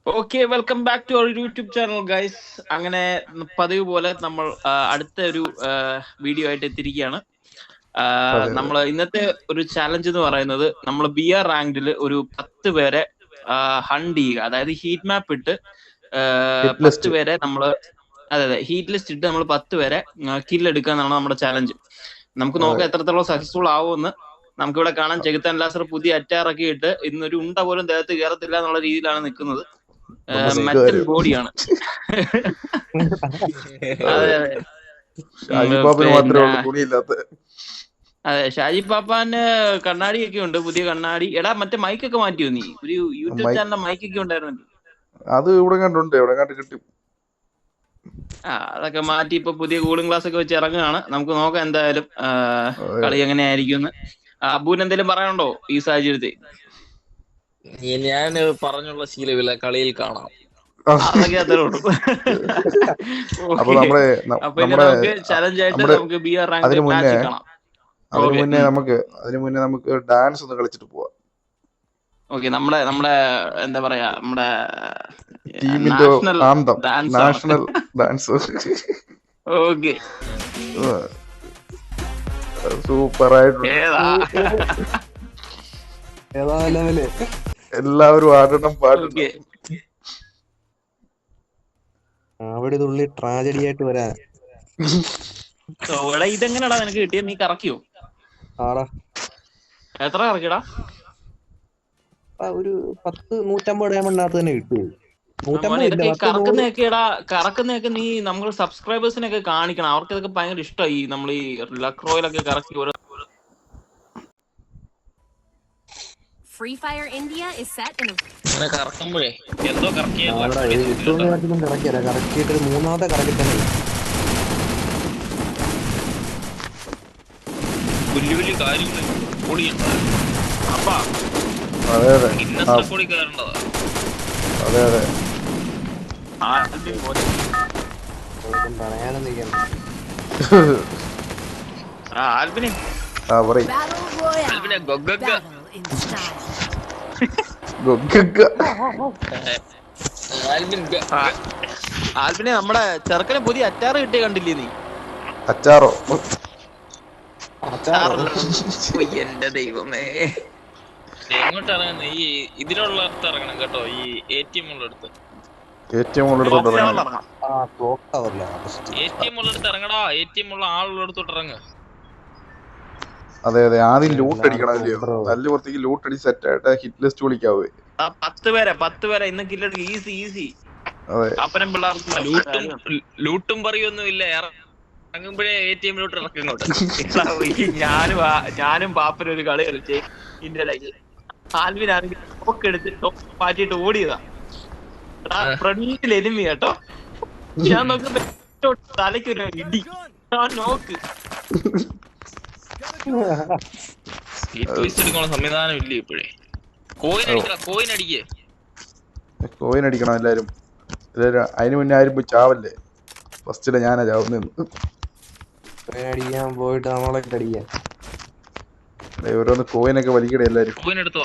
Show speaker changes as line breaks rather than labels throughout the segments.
Okay, welcome back to our YouTube channel guys. അങ്ങനെ പതിവ് പോലെ നമ്മൾ അടുത്ത ഒരു വീഡിയോ ആയിട്ട് എത്തിയിരിക്കുകയാണ്. നമ്മൾ ഇന്നത്തെ ഒരു ചാലഞ്ച് എന്ന് പറയുന്നത് നമ്മൾ ബിയർ റാങ്കിൽ ഒരു 10 പേരെ ഹണ്ട് ചെയ്യുക. അതായത് ഹീറ്റ് മാപ്പ് ഇട്ട് 10 പേരെ നമ്മൾ അതെ ഹീറ്റ് ലിസ്റ്റ് ഇട്ട് നമ്മൾ 10 പേരെ കില്ലെടുക്കുക എന്നാണ് നമ്മുടെ ചാലഞ്ച്. നമുക്ക് നോക്കാം എത്രത്തോളം സക്സസ്ഫുൾ ആവുമെന്ന്. നമുക്കിവിടെ കാണാൻ ചെകുത്താൻ ലാസർ പുതിയ അറ്റാറൊക്കെ ഇട്ട് ഇന്നൊരു ഉണ്ട പോലും ദേഹത്ത് കയറത്തില്ല എന്നുള്ള രീതിയിലാണ് നിൽക്കുന്നത്. മെറ്റൽ ബോഡിയാണ്. അതെ, ഷാജി പാപ്പാന് കണ്ണാടിയൊക്കെ ഉണ്ട്, പുതിയ കണ്ണാടി. എടാ മറ്റേ മൈക്കൊക്കെ മാറ്റിയോ നീ? ഒരു യൂട്യൂബ് ചാനലിന്റെ മൈക്കൊക്കെ ഉണ്ടായിരുന്നു.
അത് ഇവിടെ കണ്ടുണ്ട്, എവിടെ കണ്ട് കിട്ടും.
അതൊക്കെ മാറ്റി ഇപ്പൊ പുതിയ കൂളിംഗ് ഗ്ലാസ് ഒക്കെ വെച്ച് ഇറങ്ങുകയാണ്. നമുക്ക് നോക്കാം എന്തായാലും കളി എങ്ങനെയായിരിക്കും. അബൂന് എന്തെങ്കിലും പറയാനുണ്ടോ ഈ സാഹചര്യത്തിൽ?
ഞാൻ പറഞ്ഞുള്ള ശീലമില്ല, കളിയിൽ കാണാം.
അതൊക്കെ അത്രേ ഉള്ളൂ. ചലഞ്ചായിട്ട് നമുക്ക് ബിയർ റാങ്ക് മാച്ച് കാണാം.
അതിനു മുന്നേ നമുക്ക് ഡാൻസ് ഒന്ന് കളിച്ചിട്ട് പോവാം.
ഓക്കെ, നമ്മുടെ എന്താ പറയാ, നമ്മുടെ
നാഷണൽ ഡാൻസ്.
ഓക്കെ,
സൂപ്പർ ആയിട്ട് എല്ലാവരും ആടണം പാടണം.
അവിടെ തുള്ളി ട്രാജഡി ആയിട്ട് വരാൻ.
ഇതെങ്ങനെയാടാ നിനക്ക് കിട്ടിയത്? നീ കറക്കിയോ? എത്ര കറക്കിയടാ?
ഒരു 100-150 ഡയമണ്ടിനകത്ത് തന്നെ കിട്ടും.
കറക്കുന്നതൊക്കെ നീ നമ്മൾ സബ്സ്ക്രൈബേഴ്സിനൊക്കെ കാണിക്കണം. അവർക്ക് ഇതൊക്കെ ഭയങ്കര ഇഷ്ടമായി. നമ്മൾ ഈ ലക്ക് റോയിലൊക്കെ കറക്കി ഓരോ
Free Fire India is set in a...
കറക്കുമ്പോഴേ എന്തോ
കറക്കിയിട്ട് മൂന്നാമത്തെ കറക്കി തന്നെ
വലിയ വലിയ കാര്യങ്ങൾ
പറയാനും നിൽക്കണം.
ആൽബിനെ നമ്മുടെ ചെറുക്കന് പുതിയ അച്ചാറ് കിട്ടിയ കണ്ടില്ലേ നീ?
അച്ചാറോ?
എന്റെ ദൈവമേ,
എങ്ങോട്ട് ഇറങ്ങുന്ന? ഈ ഇതിലുള്ള അടുത്ത് ഇറങ്ങണം കേട്ടോ. ഈ ATM ഉള്ളടുത്ത് ഇറങ്ങടാ. ATM ഉള്ള ആളുള്ളടത്തോട്ട് ഇറങ്ങ.
അതെ, ആദ്യം ലൂട്ട് അടിക്കണം. നല്ല പുറത്തേക്ക് ലൂട്ട് അടി സെറ്റ് ആയിട്ട് ഹിറ്റ് ലിസ്റ്റ് വിളിക്കാവേ.
10 പേരെ ഇന്ന് കില്ലെടുക്കും. ഈസി. അപ്പനും പിള്ളേർക്ക്
ലൂട്ടും പറയൊന്നും ഇല്ല. ഇറങ്ങുമ്പോഴേ ATM-ലോട്ട് ഇറക്കങ്ങോട്ട്.
ഞാനും പാപ്പനും ഒരു കളി കളിച്ചേ ഇന്ത്യ ലൈനിൽ. ആൽവിനാണെങ്കിൽ എടുത്ത് മാറ്റിയിട്ട് ഓടിയതാ. ഫ്രണ്ടിൽ എനിമി കേട്ടോ. ഞാൻ നോക്കുമ്പോ തലയ്ക്കൊരു ഇടി. നോക്ക്,
സംവിധാനം ഇല്ല ഇപ്പോഴേ.
കോയിൻ അടിക്കണം എല്ലാരും. അതിന് മുന്നേ ആരും പോയി ചാവല്ലേ. ഫസ്റ്റില് ഞാനാ ചാവുന്ന.
അടിക്കാൻ പോയിട്ട് നമ്മളെ അടിക്കാൻ
ഓരോന്ന് കോയിനൊക്കെ വലിക്കടേ എല്ലാരും.
കോയിൻ എടുത്തോ?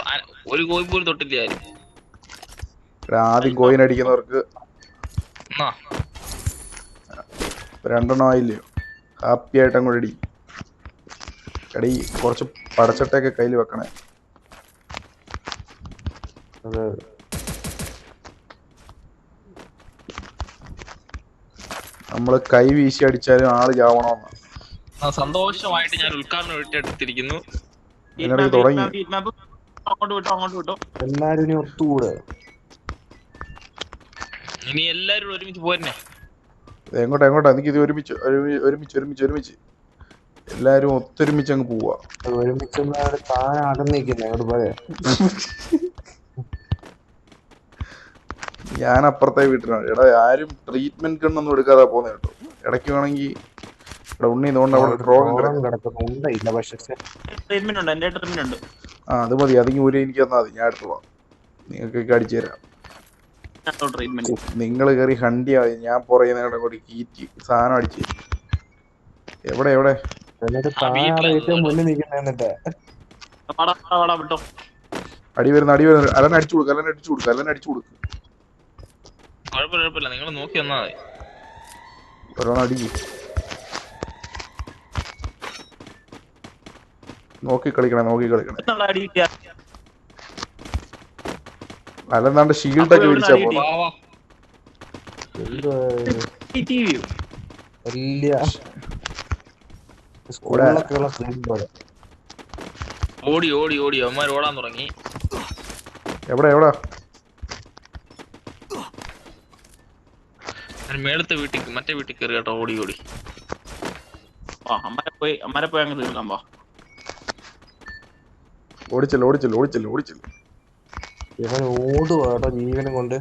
ഒരു കോയിൻ പോലും തൊട്ടില്ല ആരും.
ആദ്യം കോയിൻ അടിക്കുന്നവർക്ക് 2 ആയില്ലയോ? ഹാപ്പി ആയിട്ട് അങ്ങോട്ട് അടി. കുറച്ച് പടച്ചട്ടയൊക്കെ കയ്യിൽ വെക്കണേ. നമ്മള് കൈ വീശി അടിച്ചാലും ആള് ചാവണമെന്ന്.
സന്തോഷമായിട്ട് ഞാൻ ഉദ്ഘാടനം എടുത്തിരിക്കുന്നു.
തുടങ്ങി.
എല്ലാരും ഇനി ഒത്തുകൂടെ.
ഇനി എല്ലാരും ഒരുമിച്ച് പോരണേ.
എങ്ങോട്ടാ? എനിക്കിത് ഒരുമിച്ച് എല്ലാരും ഒത്തൊരുമിച്ച് അങ്ങ് പോവാ.
ഒരുമിച്ച് താൻ അകന്നിരിക്കുന്നേ. അങ്ങോട്ട് പോയ
ഞാൻ അപ്പുറത്തെ വീട്ടിലാണ്. എടാ ആരും ട്രീറ്റ്മെന്റ് ഗണ്ണൊന്നും എടുക്കാതെ പോന്നെ കേട്ടോ. ഇടയ്ക്ക് വേണമെങ്കിൽ ഉണ്ണി തോന്നുന്നു അവിടെ രോഗം
കിടക്കുന്നുണ്ടായില്ല. പക്ഷെ
അത് മതി. അതിങ്ങ് ഊരി എനിക്ക് തന്നാ മതി, ഞാൻ എടുത്തോളാം. നിങ്ങൾക്കൊക്കെ അടിച്ചു തരാം. നിങ്ങൾ കയറി ഹണ്ടിയാ മതി. ഞാൻ പുറയുന്ന കൂടി കീറ്റി സാധനം അടിച്ചു തരും. എവിടെ
ഏറ്റവും മുന്നിൽ നിൽക്കുന്ന എന്നിട്ട്
അടി വരുന്ന അലൻ അടിച്ചു കൊടുക്കുക.
കുഴപ്പമില്ല നിങ്ങൾ നോക്കി വന്നാ മതി.
ഓരോന്ന് അടിക്കും. നോക്കി കളിക്കണേ.
അടി കിട്ടിയ
അല്ലെന്നാണ്ട് ഷീൽഡൊക്കെ പിടിച്ചാ
അടി
പോകും.
വാ വാ
വലിയ സ്കൂളിലൊക്കെ ഉള്ള സ്നേഹം പോലെ.
ഓടി അവന്മാർ ഓടാൻ തുടങ്ങി.
എവിടെ
ഞാൻ മേളത്തെ മറ്റേ വീട്ടിൽ കയറി കേട്ടോ. ഓടി
അമ്മരെ പോയി അങ്ങ് തീർക്കാൻ പോ.
ഓടിച്ചല്ലോ.
ഇവൻ ഓടുവാ കേട്ടോ ജീവനും കൊണ്ട്.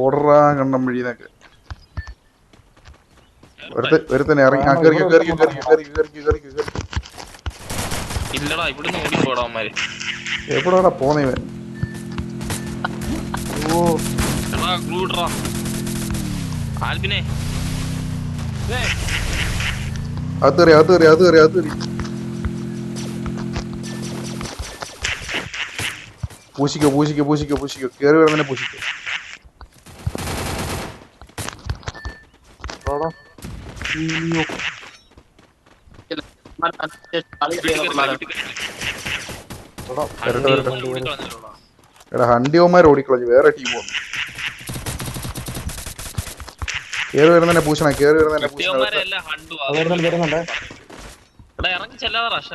ഓടറാ കണ്ണം വഴിന്നൊക്കെ ഒരുത്തന്നെ ഇറങ്ങി. കേറി.
ഇല്ലടാ ഇവിടുന്ന് ഓടിപ്പോടാ അവന്മാര്.
എവിടാ പോന്നേ ഇവൻ?
എടാ ഗ്ലൂ ഇടറാ ആൽബിനെ.
അത് കയറി. പൂശിക്കോ. കേറി വരുന്നതിനെ പൂശിക്കോ. എടാ ഹണ്ടിയോമാർ ഓടിക്കളഞ്ഞു. വേറെ ടീം വന്നു. കേറി വരുന്നതിനെ പൂശണം.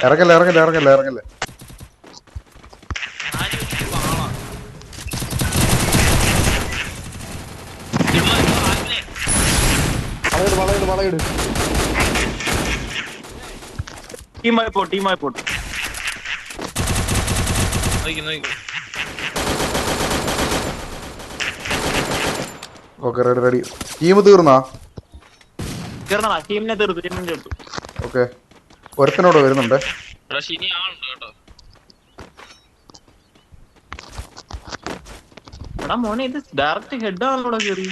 ഇറങ്ങല്ലേ.
വളയിട്.
ടീമായി പോട്ട്.
Okay ready. ടീം തീർന്നാ?
ടീമിനെ തീർത്തു.
ഓക്കെ ഒരുത്തനോട് വരുന്നുണ്ട്.
എടാ മോനെ ഇത് ഡയറക്റ്റ് ഹെഡ് ആണല്ലോ കേറി.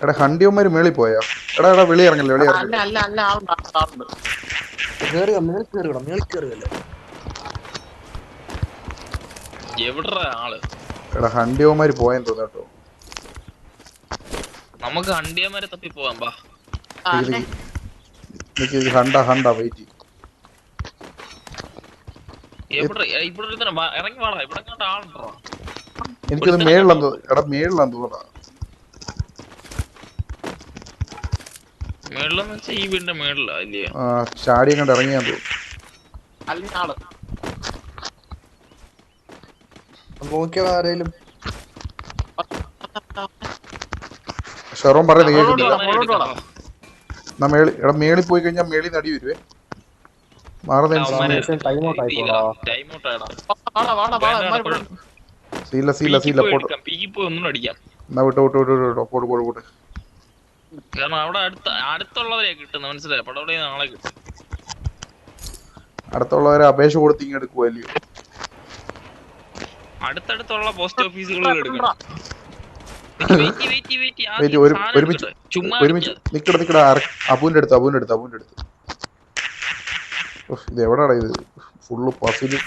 എടാ ഹണ്ടിയോമാര് മേളിൽ പോയാ? എടാ വെളി ഇറങ്ങല്ലേ.
അല്ല ആളുണ്ട്.
എവിടാ ആള്?
എടാ ഹണ്ടിയോമാര് പോയെന്ന് തോന്നട്ടോ.
നമുക്ക് ഹണ്ടിയന്മാരെ തപ്പി പോവാം. ബാ
ഹണ്ട വെയിറ്റ്.
ഇറങ്ങി വാടാ. ഇവിടെ ആളുണ്ടോ?
എനിക്കത് മേളിലാന്ന് തോന്നടാ.
മേളിലെന്ന് വെച്ചാ ഈ വീടിന്റെ മേളിലാ ഇല്ലയോ?
ചാടിയും കണ്ട് ഇറങ്ങിയാന്ന് തോന്നുന്നു.
നോക്കിയാ ആരേലും
ഷെറോൻ പറയുന്നത് കേൾക്കുന്നില്ല. മേളിൽ പോയി കഴിഞ്ഞാൽ മേളിൽ നടി വരുവേ. പോട്ട്.
കാരണം അവിടെ അടുത്തുള്ളവരെ കിട്ടുന്ന മനസ്സിലായി. പടവിടെ നാളെ കിട്ടും.
അടുത്തുള്ളവരെ അപേക്ഷ കൊടുത്ത് ഇങ്ങ് എടുക്കുവല്ലയോ?
അടുത്തടുത്തുള്ള പോസ്റ്റ് ഓഫീസുകളിൽ എടുക്കണം.
ഒരുമിച്ച് നിക്കട. അബുവിന്റെ അടുത്ത്. ഇത് എവിടാടാ ഇത്? Full puzzle.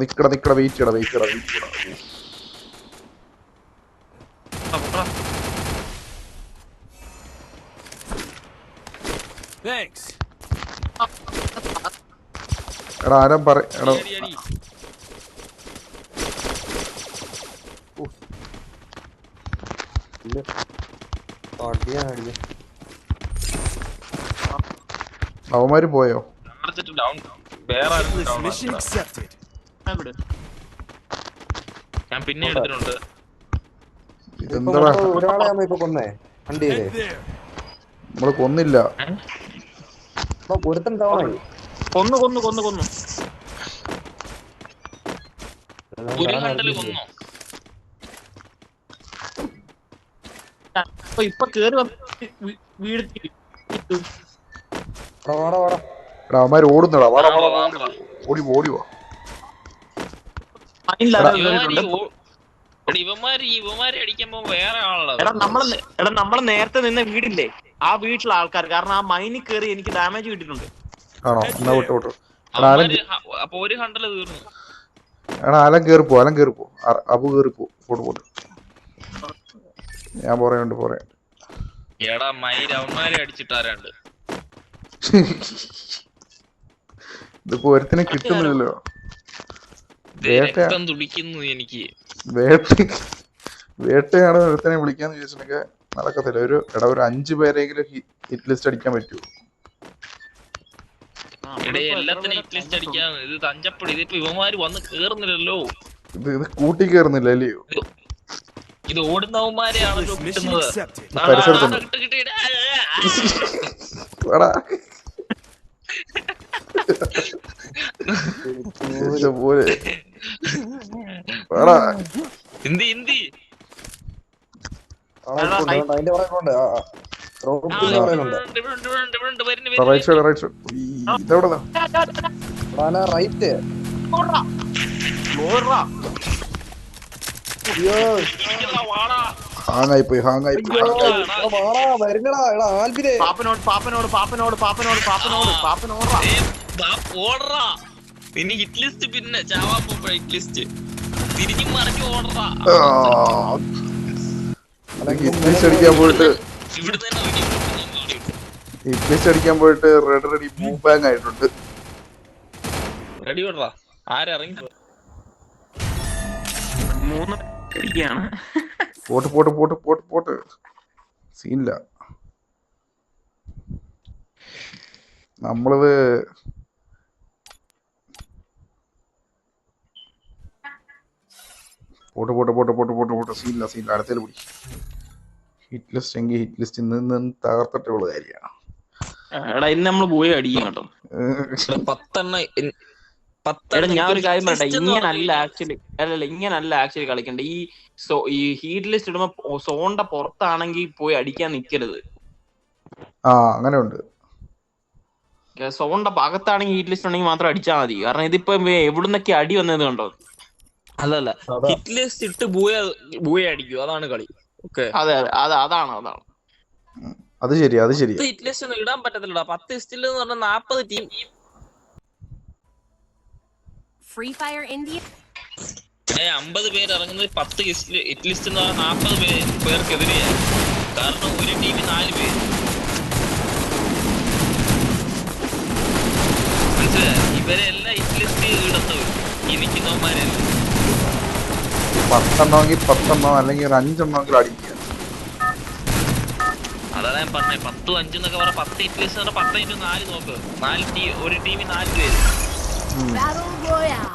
നിക്കട വെയിറ്റ് ചെയ്യടാ. എടാ ആരാ എടാ അവന്മാര് പോയോ?
ഞാൻ പിന്നെ എടുത്തിട്ടുണ്ട്.
ഇതെന്താടാ
ഒരാളെ ഇപ്പൊ കൊന്നേ വണ്ടിയില്?
നമ്മള് കൊന്നില്ല.
ഒരുത്തൻ തവണ
കൊന്നു.
ഒരു ഹണ്ടല് കൊന്നോ?
ഇപ്പൊ കേറി വീട്
അവന്മാര് ഓടുന്നടാ. ഓടി വാ.
ഇവന്മാരെ അടിക്കുമ്പോ വേറെ ആളുള്ളത്.
എടാ നമ്മള് നേരത്തെ നിന്ന വീടില്ലേ, ആ വീട്ടിലെ ആൾക്കാർ. കാരണം ആ മൈനിൽ കയറി എനിക്ക് ഡാമേജ് കിട്ടിയിട്ടുണ്ട്.
ആണോ? എന്നാ വിട്ടോ.
അപ്പൊ ഒരു ഹണ്ടല് തീർന്നു.
എടാ അലൻ കേറിപ്പോ അബു കേറിപ്പോ പോട്ട് ഞാൻ പറയാണ്ട്
എടാ മയിരവന്മാരെ അടിച്ചിട്ടാരാണ്ട്
ഇതിപ്പോ ഒരുത്തിനെ കിട്ടുന്നില്ലല്ലോ.
രക്തം തുടിക്കുന്നു എനിക്ക്.
വേട്ടയാണ് ഒരുത്തനെ വിളിക്കാന്ന് ചോദിച്ചിട്ടുണ്ടെങ്കിൽ നടക്കത്തില്ല. ഒരു 5 പേരെങ്കിലും ഹിറ്റ് ലിസ്റ്റ് അടിക്കാൻ പറ്റുമോ?
എല്ലാത്തിനും ഹിറ്റ് ലിസ്റ്റ് അടിക്കാൻ ഇത് തഞ്ചപ്പടി. ഇതിപ്പോ ഇവന്മാര് വന്ന് കേറുന്നില്ലല്ലോ.
ഇത് കൂട്ടി കേറുന്നില്ല അല്ലയോ?
ഇത് ഓടുന്നവന്മാരെയാണല്ലോ കിട്ടുന്നത്. ഹിന്ദി
റൈറ്റ്
ഹാങ്ങായിപ്പോയി
പിന്നെ ഹിറ്റ് ലിസ്റ്റ് പിന്നെ ചാവാൻ പോകുമ്പോ ഹിറ്റ് ലിസ്റ്റ് തിരിഞ്ഞു മറിഞ്ഞു ഓടറാ.
അടിക്കാൻ പോയിട്ട് റെഡി മൂവ് ബാങ് ആയിട്ടുണ്ട്.
റെഡി ഓടറാ ആരിറങ്ങി
പോട്ട് സീനില്ല. നമ്മളിത് പോട്ട് സീനില്ല അടുത്തേൽ പിടി. ഹിറ്റ് ലിസ്റ്റ് എങ്കിൽ ഹിറ്റ് ലിസ്റ്റ് നിന്ന് തകർത്തിട്ടുള്ള കാര്യമാണ്.
ഇന്ന് നമ്മള് പോയി അടിക്കും കേട്ടോ.
10
ഞാൻ ഒരു കാര്യം പറയട്ടെ, ഇങ്ങനല്ല ആക്ച്വലി കളിക്കണ്ട. ഈ ഹീറ്റ് ലിസ്റ്റ് ഇടുമ്പോ സോണിന്റെ പുറത്താണെങ്കിൽ പോയി അടിക്കാൻ നിക്കരുത്.
അങ്ങനെ ഉണ്ട്.
സോണിന്റെ ഭാഗത്താണെങ്കിൽ ഹീറ്റ് ലിസ്റ്റ് ഉണ്ടെങ്കിൽ മാത്രം അടിച്ചാൽ മതി. കാരണം ഇതിപ്പോ എവിടുന്നൊക്കെ അടി വന്നത് കണ്ടോ?
അല്ലല്ല ഹിറ്റ് ലിസ്റ്റ് ഇട്ട് ബൂയ അടിക്കും. അതാണ് കളി.
അതെ അതാണ്
അത് ശരി.
ഹിറ്റ് ലിസ്റ്റ് ഒന്നും ഇടാൻ പറ്റത്തില്ലടാ. 10 ലിസ്റ്റിൽ എന്ന് പറഞ്ഞാൽ 40 ടീം.
Free Fire India.
50 പേര് ഇറങ്ങുന്നത് 10 ഹിറ്റ് ലിസ്റ്റ് എന്ന് പറഞ്ഞാൽ 40 പേർക്കെതിരെയാണ്. കാരണം ഒരു ടീമിൽ 4 പേര്. മനസ്സിലായി? ഇവരെല്ലാം ഹിറ്റ് ലിസ്റ്റ് ഇടുന്നവർ ഈ നിൽക്കുന്നവന്മാരല്ല.
10 അല്ലെങ്കിൽ ഒരു 5 അടിക്കുക.
അതാ ഞാൻ പറഞ്ഞേ 10, 5 എന്നൊക്കെ പറഞ്ഞ 10 ഹിറ്റ് ലിസ്റ്റ് 10 × 4 നോക്ക്. ഒരു ടീമിൽ 4 പേര്.
Battle Royale.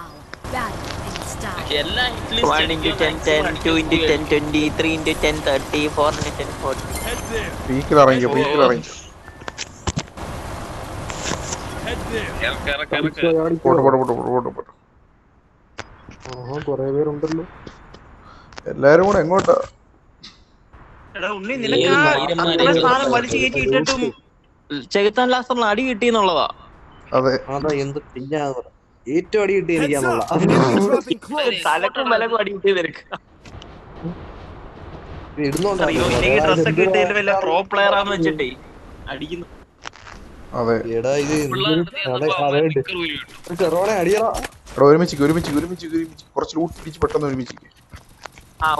Battle in style.
എല്ലാ ഹിറ്റ്
1 × 10, 10, 2 × 10, 20, 3 × 10, 30, 4 × 10, 40.
പീക്കിൽ ഇറങ്ങിക്കോ.
കൊറേ പേരുണ്ടല്ലോ.
എല്ലാരും കൂടെ എങ്ങോട്ടാ?
ചെകുത്താൻ ലാസ്റ്ററിന് അടി കിട്ടിയെന്നുള്ളതാ.
അതെ
എന്ത് ഏറ്റവും അടി കിട്ടി എനിക്കാന്നുള്ള
തലക്കും വിലക്കും അടി കിട്ടിയത് നിനക്ക്.
ഇടുന്നുണ്ടോ
ഡ്രസ്സൊക്കെ കിട്ടിയതിൽ വല്ല പ്രോ പ്ലെയർ ആന്ന് വെച്ചിട്ടേ അടിക്കുന്നു.
അതെ
എടാ ഇത് ചെറോണെ അടിയടാ.
ഒരുമിച്ച് കുറച്ച് ലൂട്ട് പിടിച്ച് പെട്ടെന്ന് ഒരുമിച്ച്.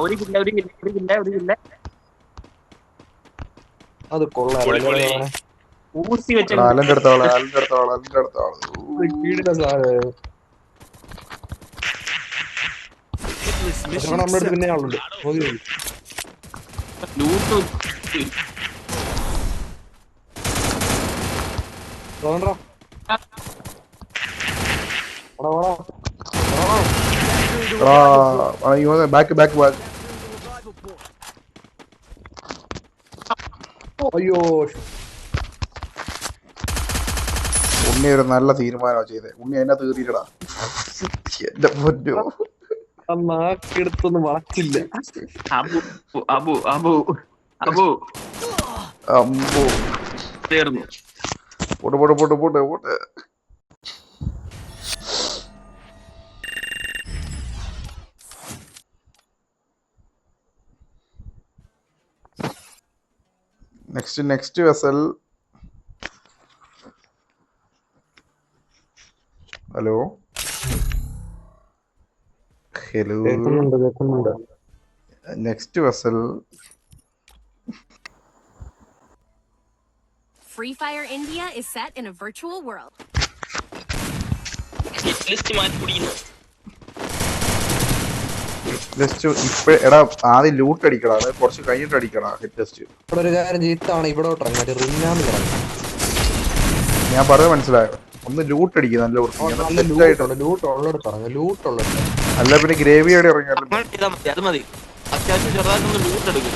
ഒരു കില്ല
അത് കൊള്ളാം.
ഊസി വെച്ച
അലന്റെ അടുത്ത ആള്
നമ്മുടെ അടുത്ത് പിന്നെ ആളുണ്ട്.
ലൂട്ട്
ബാക്ക്
അയ്യോ
ഉണ്ണി ഒരു നല്ല തീരുമാനമാണ് ചെയ്തത്. ഉണ്ണി അതിനെ തീറിയില്ലടാ. എന്റെ പൊന്നോ
നാക്കെടുത്തൊന്നും വളച്ചില്ല.
അബു തീർന്നു.
പോട്ട് നെക്സ്റ്റ് വെസൽ. Hello hello.
കേൾക്കുന്നുണ്ട്.
Next vessel
Free Fire India is set in a virtual world.
Hit list മാറ്റി പിടിക്കുന്നു.
ലിസ്റ്റ് ഇപ്പൊ എടാ ആദ്യം ലൂട്ട് അടിക്കടാ, അത് കുറച്ച് കഴിഞ്ഞിട്ട് അടിക്കടാ ഹിറ്റ് ലിസ്റ്റ്.
ഇവിടെ ഒരു കാര്യം ഇത്തവണ ഇവിടോട്ട് ഇറങ്ങി മറ്റേ റിന്നാമിൽ ഇറങ്ങി.
ഞാൻ പറഞ്ഞത് മനസ്സിലായോ? ഒന്ന് ലൂട്ട് അടിക്കുക നല്ല വൃത്തിയായിട്ട്.
ലൂട്ട് ഉള്ളിടത്ത് ഇറങ്ങി. ലൂട്ട് ഉള്ളിടത്ത്
അല്ല പിന്നെ ഗ്രേവിയോടെ ഇറങ്ങിയാലും
അത് മതി. അത്യാവശ്യം ചെറുതായിട്ടൊന്ന് ലൂട്ട് എടുക്കും.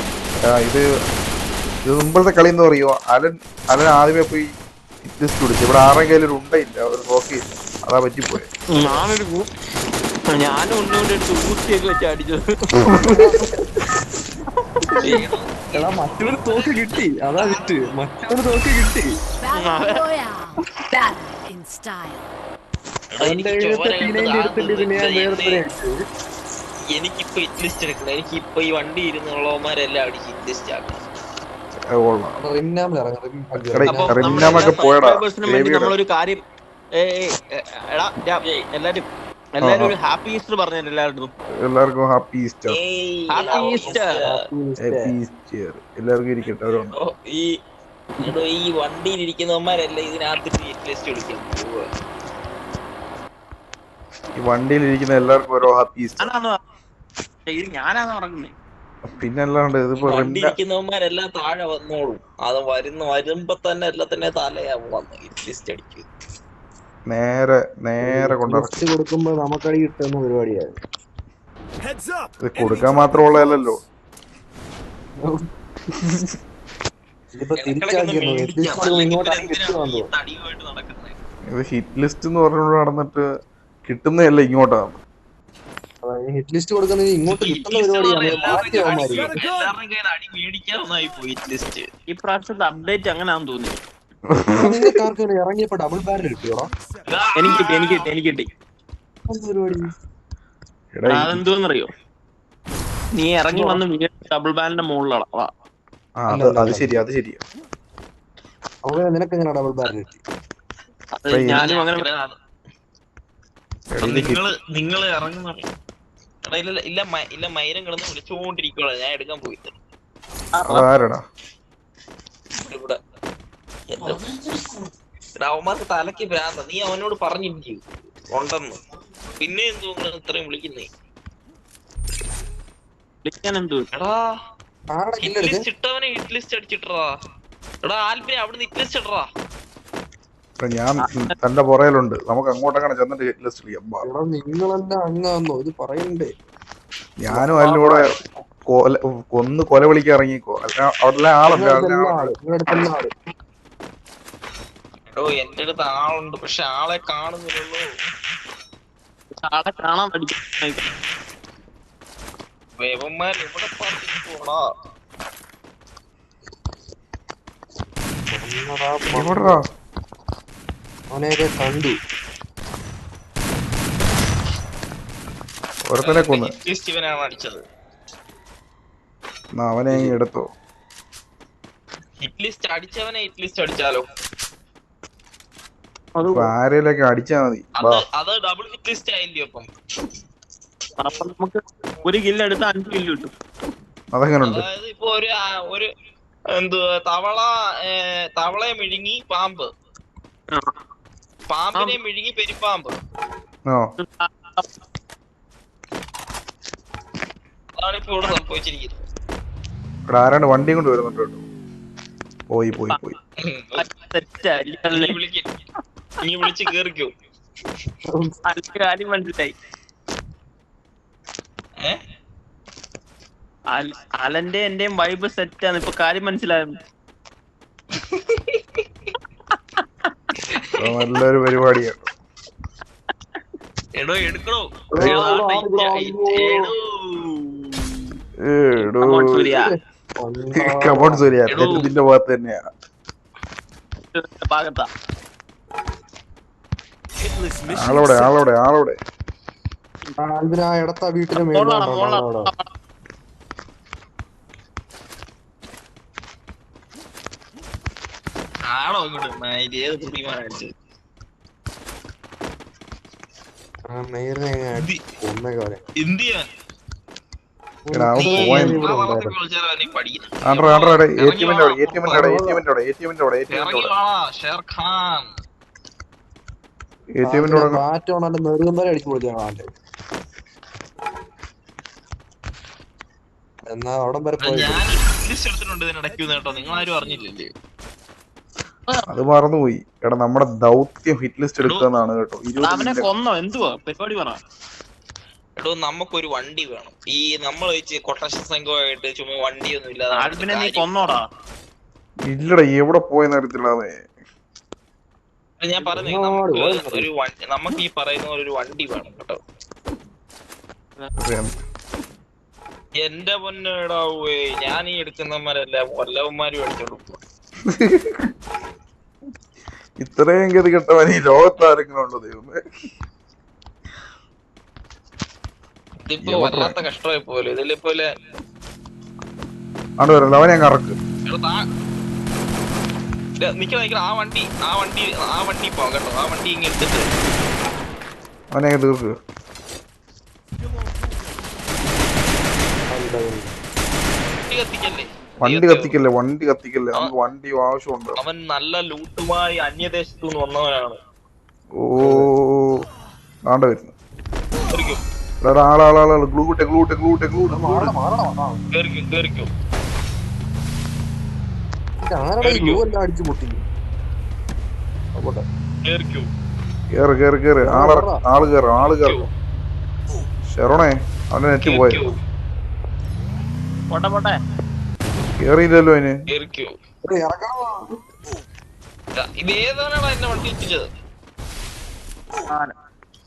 ഇത് മുമ്പത്തെ കളി എന്ന് പറയുമോ? അലൻ ആദ്യമേ പോയി ഹിറ്റ് ലിസ്റ്റ് പിടിച്ചു. ഇവിടെ ആരുടെ കയ്യിൽ ഒരു ഉണ്ടയില്ല, ഒരു നോക്കിയില്ല, അതാ പറ്റിപ്പോയെ.
ഞാനും ഉണ്ടോണ്ട് എടുത്ത് ഊട്ടിയൊക്കെ വെച്ച് അടിച്ചത്.
മറ്റൊരു തോക്ക് കിട്ടി. അതാ വിറ്റ്. മറ്റൊരു തോക്ക് കിട്ടി.
Battle Royale. Battle in style.
എനിക്കിപ്പോ ഹിറ്റ് ലിസ്റ്റ് എടുക്കണം. എനിക്കിപ്പോ ഈ വണ്ടി ഇരുന്നുള്ളവന്മാരെല്ലാം അടിച്ച് ഹിറ്റ് ലിസ്റ്റ് ആക്കണം.
നമ്മളൊരു കാര്യം എല്ലാരും ഒരു ഹാപ്പി ഈസ്റ്റർ പറഞ്ഞു.
എല്ലാവർക്കും ഹാപ്പി ഈസ്റ്റർ.
Happy Easter.
എല്ലാവർക്കും ഇരിക്കട്ടെ.
ഈ വണ്ടിയിൽ ഇരിക്കുന്നവന്മാരല്ല ഇതിനകത്ത് ഹിറ്റ് ലിസ്റ്റ് എടുക്കാൻ പോവുക.
ഈ വണ്ടിയിൽ ഇരിക്കുന്ന എല്ലാവർക്കും ഓരോ ഹാപ്പി ഈസ്റ്റർ.
ഞാനാണ് പറഞ്ഞത്.
പിന്നല്ലാണ്ട് ഇതിപ്പോ
വണ്ടി ഇരിക്കുന്നവന്മാരെല്ലാം താഴെ വന്നോളും. അത് വരുമ്പോ തന്നെ എല്ലാത്തിന്റെ തലയാവും വന്ന് ഹിറ്റ് ലിസ്റ്റ് അടിക്കും.
നേരെ കൊണ്ടുവരും.
കൊടുക്കുമ്പോ നമുക്കടി കിട്ടുന്ന പരിപാടിയാണ്.
ഇത് കൊടുക്കാൻ മാത്രമുള്ളതല്ലോ. ഇത് ഹിറ്റ് ലിസ്റ്റ് എന്ന് പറഞ്ഞുകൊണ്ട് നടന്നിട്ട് കിട്ടുന്നതല്ല ഇങ്ങോട്ടാണ്.
ഹിറ്റ് ലിസ്റ്റ് കൊടുക്കുന്നത് ഇങ്ങോട്ട് കിട്ടുന്ന പരിപാടിയാണ്.
ഈ പ്രാവശ്യത്തെ അപ്ഡേറ്റ് അങ്ങനെയാണെന്ന് തോന്നി.
നിങ്ങൾക്ക് ഇറങ്ങിയപ്പോ ഡബിൾ ബാരൽ കിട്ടിയോടാ?
എനിക്ക് കിട്ടി. അതെന്തോന്നറിയോ? നീ ഇറങ്ങി വന്ന് ഡബിൾ ബാരലിന്റെ മുകളിലാണ്.
അത് ശരിയാ.
നിനക്ക് എങ്ങനെ ഡബിൾ ബാരൽ കിട്ടി?
ഞാനും അങ്ങനെ
നിങ്ങള് ഇറങ്ങുന്ന ഇല്ല മൈരം കിടന്ന് വിളിച്ചോണ്ടിരിക്കുവാ. ഞാൻ എടുക്കാൻ പോയിട്ട് ഇവിടെ അവന്മാർക്ക് തലക്ക് ഭ്രാന്ത. നീ അവനോട് പറഞ്ഞിരിക്കും ഉണ്ടെന്ന്. പിന്നെ എന്തോ ഇത്രയും വിളിക്കുന്നേ? എടാ ഹിറ്റ് ലിസ്റ്റ് ഇട്ടവനെ ഹിറ്റ് ലിസ്റ്റ് അടിച്ചിട്ടറാ. എടാ ആൽബിനെ അവിടുന്ന് ഹിറ്റ് ലിസ്റ്റ് ഇടറാ.
ഞാൻ തന്റെ പുറയിലുണ്ട്. നമുക്ക് അങ്ങോട്ടങ്ങനെ ചെന്നിട്ട് ഹിറ്റ് ലിസ്റ്റ് ചെയ്യാം.
നിങ്ങളെല്ലാം അങ്ങാന്നോ ഇത് പറയണ്ടേ?
ഞാനും അതിലൂടെ കൊല വിളിക്കാൻ ഇറങ്ങിക്കോ. അവിടെ ആളല്ല.
എടോ എന്റെ അടുത്ത് ആളുണ്ട്, പക്ഷെ ആളെ കാണുന്നില്ലല്ലോ.
ആളെ കാണാൻ പഠിക്കും.
വേവന്മാർ എവിടെ പോണാ?
അവനെയൊക്കെ കണ്ടു.
ഒരുത്തനെ കൊന്ന്.
ഇവനാണ് അടിച്ചത്.
അവനെ എടുത്തോ.
ഹിറ്റ് ലിസ്റ്റ് അടിച്ചവനെ ഹിറ്റ് ലിസ്റ്റ് അടിച്ചാലോ?
ആരെയൊക്കെ അടിച്ചാ മതി.
അത് ഡബിൾ ഹിറ്റ് ലിസ്റ്റ് ആയില്ലയോ?
അപ്പൊ നമുക്ക് ഒരു കില്ല് എടുത്താൽ 5 കില്ല് കിട്ടും.
അതെങ്ങനുണ്ട്?
അതായത് ഇപ്പൊ ഒരു എന്തുവാ തവളയെ മിഴുങ്ങി പാമ്പ്, പാമ്പിനെ മിഴുങ്ങി പെരുപ്പാമ്പ്. അതാണ് ഇപ്പൊ ഇവിടെ സംഭവിച്ചിരിക്കുന്നത്.
ഇവിടെ ആരാണ്ട് വണ്ടിയും കൊണ്ട് വരുന്നുണ്ട് കേട്ടോ. പോയി
നീ വിളിച്ച് കേറിക്കോ.
കാര്യം മനസ്സിലായി. അലന്റെ എന്റെയും വൈബ് സെറ്റാണ്. ഇപ്പൊ കാര്യം മനസ്സിലായിരുന്നു.
നല്ലൊരു പരിപാടിയാണ്.
എടോ എടുക്കണോ?
കമോൺ സൂര്യ, ഇതിന്റെ ഭാഗത്ത് തന്നെയാ. ആളോടെ
ഇടത്ത വീട്ടില് മേളിലാണ്.
ആണോ ഇങ്ങോട്ട് ഏത് കുട്ടിമാരടിച്ചത്?
നേരെ ഒന്നേകാലെ
ഇന്ത്യ
എടാ അവൻ
നീ
പോയ
ഇവിടെ
ആ
ഉണ്ടായിരുന്നു.
ഭാഗത്തൊക്കെ വിളിച്ചാലോ നീ പഠിക്കുന്നു
ATM-ന്റെ അവിടെ
ഇറങ്ങി വാടാ ഷേർ ഖാൻ
ATM-ന്റെ അവിടെ
ബാറ്റ് കൊണ്ടാണ്ട് നെറുകുന്നവരെ അടിച്ചു പൊളിച്ചാണ് ആണ്ട്. എന്നാ അവിടം വരെ പോയി
ഞാൻ ലിസ്റ്റ് എടുത്തിട്ടുണ്ട് ഇതിനിടയ്ക്ക് കേട്ടോ നിങ്ങൾ ആരും അറിഞ്ഞില്ലല്ലേ
അത് മറന്നുപോയി. എടാ നമ്മുടെ ദൗത്യം ഹിറ്റ് ലിസ്റ്റ് എടുക്കുന്നതാണ് കേട്ടോ.
അവനെ കൊന്നോ എന്തുവാ പരിപാടി പറ.
എടോ നമുക്കൊരു വണ്ടി വേണം. ഈ നമ്മൾ വെച്ച് കൊട്ടേഷൻ സംഘമായിട്ട് ചുമ്മാ വണ്ടിയൊന്നും ഇല്ലാതെ
ആൽബിനെ നീ കൊന്നോടാ.
ഇല്ലടാ എവിടെ പോയെന്ന് അറിയത്തില്ലാതെ.
ഞാൻ പറഞ്ഞേ നമുക്ക് ഒരു വണ്ടി, നമുക്ക് ഈ പറയുന്ന പോലെ ഒരു വണ്ടി വേണം കേട്ടോ. എന്റെ പൊന്നിടാവേ ഞാൻ ഈ എടുക്കുന്നവന്മാരല്ല വല്ലവന്മാരും എടുത്തോളൂ.
ഇത്രയും ഗതി കെട്ടവൻ ഈ ലോകത്ത് ആരെങ്കിലും ഉണ്ടോ ദൈവമേ?
ഇതിപ്പോ വല്ലാത്ത കഷ്ടമായി പോലെ ഇതിലെ പോലെ
വരല്ല അവനെ അങ്ങ് ഇറക്ക്.
നിക്ക ആ വണ്ടി പോവാം കേട്ടോ. ആ വണ്ടി ഇങ്ങനെ എടുത്തിട്ട്
അവനെ അങ്ങ് തീർക്ക്.
വണ്ടി കത്തിക്കല്ലേ.
വണ്ടി കത്തിക്കല്ലേ നമുക്ക് വണ്ടി ആവശ്യമുണ്ട്.
അവൻ നല്ല ലൂട്ടുമായി അന്യദേശത്തു നിന്ന് വന്നവനാണ്.
ഓ ആണ്ട വരുന്നു. ആളാളാളാള് ഗ്ലൂ കിട്ടെ
കേറിക്കോ
അടിച്ചു പൊട്ടി.
കേറ് ആള് കേറ്. ഷെറോണേ അവന്റെ നെറ്റ് പോയ
പോട്ടെ
കേറിയില്ലല്ലോ അതിന്.
ഇത് ഏതാണ് എന്നെ വണ്ടി എത്തിച്ചത്?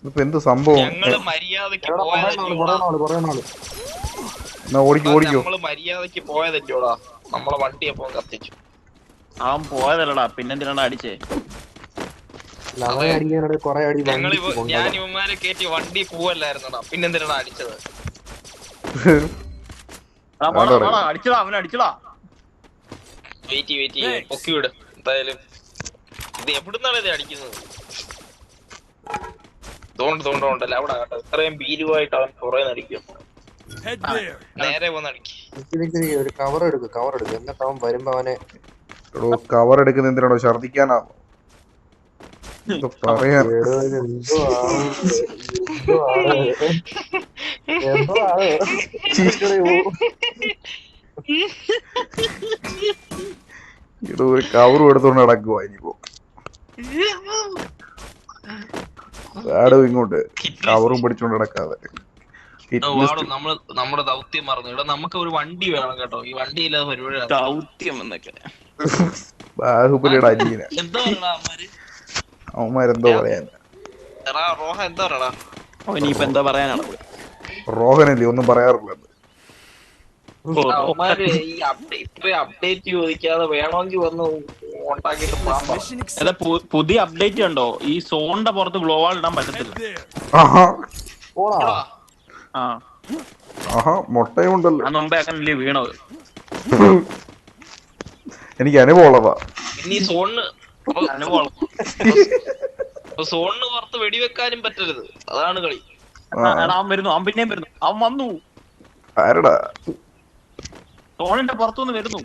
ഇപ്പൊ എന്ത് സംഭവം?
ഞങ്ങള് മര്യാദക്ക്
ഓടിക്കോ.
നമ്മള് മര്യാദക്ക് പോയതല്ലോടാ. നമ്മളെ വണ്ടി എപ്പോ കത്തിച്ചു.
അവൻ പോയതല്ലടാ പിന്നെന്തിനാണ് അടിച്ചേ?
ഞാൻ ഇവന്മാരെ കയറ്റി വണ്ടി പോവല്ലായിരുന്നടാ പിന്നെന്തിനാണ് അടിച്ചത്?
അടിച്ചടാ അവൻ അടിച്ചടാ.
വെയിറ്റ് പൊക്കി വിട്. എന്തായാലും ഇത് എവിടുന്നാണ് ഇത് അടിക്കുന്നത്? തോണ്ടല്ല അവിടെ കേട്ടോ. ഇത്രയും ഭീരുവായിട്ട് അവൻ കുറെ നടിക്കും. നേരെ പോന്ന് അടിക്കും.
ഒരു കവർ എടുക്കും എന്നിട്ട് അവൻ വരുമ്പോ അവനെ
കവർ എടുക്കുന്ന എന്തിനാണോ? ഛർദിക്കാനാണോ? പറയാ ഒരു കവറും എടുത്തോണ്ട് നടക്കുവാ ഇനിയിപ്പോ. ആടോ ഇങ്ങോട്ട് കവറും പിടിച്ചോണ്ട് നടക്കാതെ.
നമ്മുടെ ദൗത്യം മറന്നു. ഇവിടെ നമുക്ക് ഒരു വണ്ടി വേണം കേട്ടോ. ഈ വണ്ടി ഇല്ലാതെ പരിപാടി
ദൗത്യം എന്നൊക്കെ
ബാഹുബലിയുടെ അനിയന
എന്താ
അവന്മാരെന്തോ പറയാൻ.
റോഹ എന്താ പറയടാ?
ഇനിയിപ്പോ എന്താ പറയാനാണ്?
റോഹനല്ലേ ഒന്നും പറയാറില്ല.
ഈ അപ്ഡേറ്റ് ചോദിക്കാതെ വേണമെങ്കിൽ വന്ന്
പുതിയ അപ്ഡേറ്റ് ഉണ്ടോ? ഈ സോണിന്റെ പുറത്ത് ഗ്ലോ വാൾ ഇടാൻ പറ്റത്തില്ല.
മുട്ടയും ഉണ്ടല്ലോ.
മുമ്പേ അങ്ങനെ വീണത്
എനിക്ക് അനുഭവം ഉള്ളതാ.
ഇനി സോണിന് പുറത്ത് വെടിവെക്കാനും പറ്റരുത്. അതാണ് കളി.
അവൻ വരുന്നു. അവൻ പിന്നെയും വരുന്നു. അവൻ വന്നു.
ആരടാ?
സോണിന്റെ പുറത്തുനിന്ന് വരുന്നു.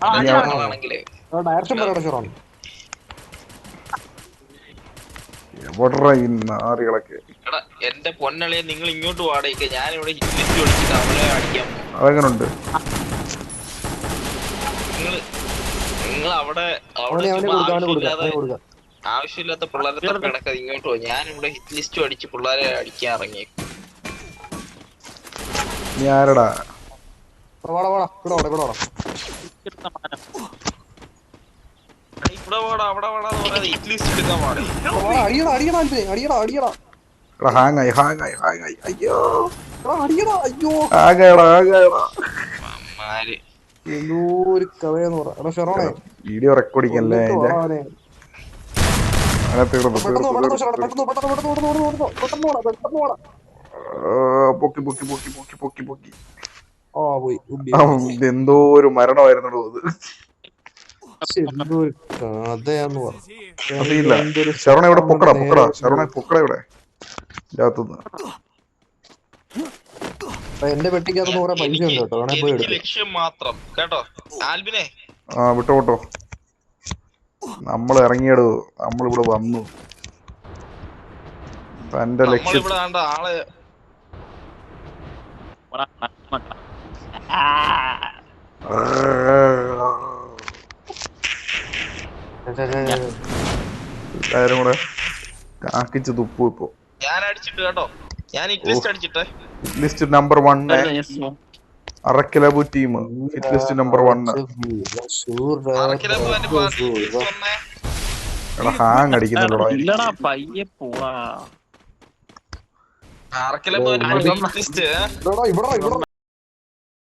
ആണെങ്കിലേ എടാ എന്റെ പൊന്നളിയെ നിങ്ങൾ ഇങ്ങോട്ട് വാടക. ഞാനിവിടെ ഹിറ്റ് വിളിച്ചിട്ട് അവളെ അടിക്കാൻ പോകും.
അതെങ്ങനുണ്ട്?
നിങ്ങൾ അവിടെ ആവശ്യമില്ലാത്ത പിള്ളേരെ കിടക്കാതെ ഇങ്ങോട്ട് പോകും. ഞാനിവിടെ ഹിറ്റ് ലിസ്റ്റ് അടിച്ച് പിള്ളേരെ അടിക്കാൻ ഇറങ്ങിയേക്കും.
നീ ആരടാ?
ഇവിടെ വാടാ അവിടെ വാടാന്ന് പറയാതെ ഹിറ്റ് ലിസ്റ്റ് എടുക്കാൻ പാടില്ല.
വീഡിയോ റെക്കോർഡിങ്ങല്ലേ പൊക്കി എന്തോ ഒരു മരണമായിരുന്നു അത്.
എന്തൊരു കഥയാന്ന് പറ.
അതില്ല. ശരവണ ഇവിടെ പൊക്കടാ ശരവണ പൊക്കട ഇവിടെ ഇതിനകത്തുനിന്ന്.
എന്റെ പെട്ടിക്കകത്ത് കുറെ പൈസ ഉണ്ട് കേട്ടോ, വേണേ പോയി
എനിക്ക്
എടുക്കും.
ലക്ഷ്യം മാത്രം കേട്ടോ ആൽബിനെ.
ആ വിട്ടോ നമ്മൾ ഇറങ്ങിയടോ, നമ്മളിവിടെ വന്നു. തന്റെ ലക്ഷ്യം
നമ്മളിവിടെ കണ്ട ആളെ
എല്ലാരും കൂടെ കാക്കിച്ച് തുപ്പു ഇപ്പൊ.
ഞാൻ അടിച്ചിട്ട് കേട്ടോ, ഞാൻ ഹിറ്റ് ലിസ്റ്റ് അടിച്ചിട്ടേ.
List number 1 Arakkal Abu team. Hit list number 1.
Arakkal Abu എന്റെ പാർട്ടി വന്നേ.
എടാ ഹാങ് അടിക്കുന്നുണ്ടോ?
ഇല്ലടാ പയ്യെ പോവാ.
അറക്കലബു എന്റെ ഹിറ്റ് ലിസ്റ്റ്.
ഇവിടെ